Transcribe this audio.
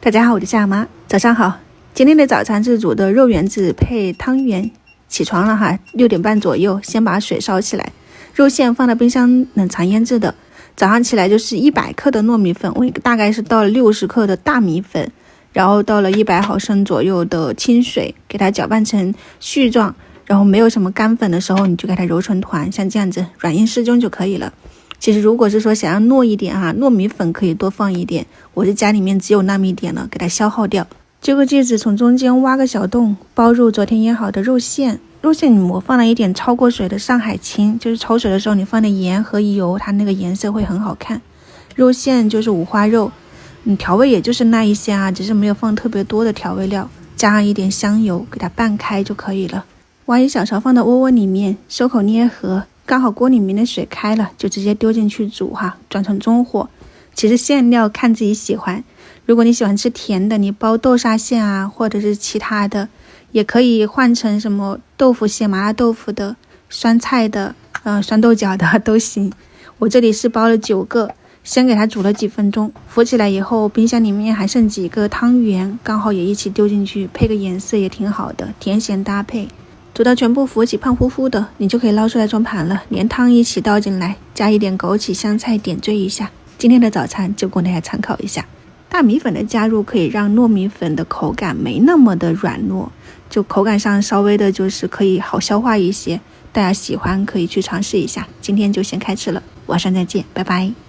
大家好，我是夏妈，早上好。今天的早餐是煮的肉圆子配汤圆。起床了哈，6点半左右，先把水烧起来，肉馅放到冰箱冷藏腌制的。早上起来就是100克的糯米粉，我大概是倒了60克的大米粉，然后倒了100毫升左右的清水，给它搅拌成絮状，然后没有什么干粉的时候，你就给它揉成团，像这样子软硬适中就可以了。其实如果是说想要糯一点糯米粉可以多放一点，我是家里面只有那么一点了，给它消耗掉。这个剂子从中间挖个小洞，包入昨天腌好的肉馅。肉馅我放了一点焯过水的上海青，就是焯水的时候你放点盐和油，它那个颜色会很好看。肉馅就是五花肉，调味也就是那一些只是没有放特别多的调味料，加上一点香油，给它拌开就可以了。挖一小勺放到窝窝里面，收口捏合，刚好锅里面的水开了，就直接丢进去煮转成中火。其实馅料看自己喜欢，如果你喜欢吃甜的，你包豆沙馅或者是其他的，也可以换成什么豆腐馅、麻辣豆腐的、酸菜的、酸豆角的都行。我这里是包了9个，先给它煮了几分钟，浮起来以后，冰箱里面还剩几个汤圆，刚好也一起丢进去，配个颜色也挺好的，甜咸搭配。煮到全部浮起胖乎乎的，你就可以捞出来装盘了，连汤一起倒进来，加一点枸杞香菜点缀一下。今天的早餐就供大家参考一下。大米粉的加入可以让糯米粉的口感没那么的软糯，就口感上稍微的就是可以好消化一些，大家喜欢可以去尝试一下。今天就先开吃了，晚上再见，拜拜。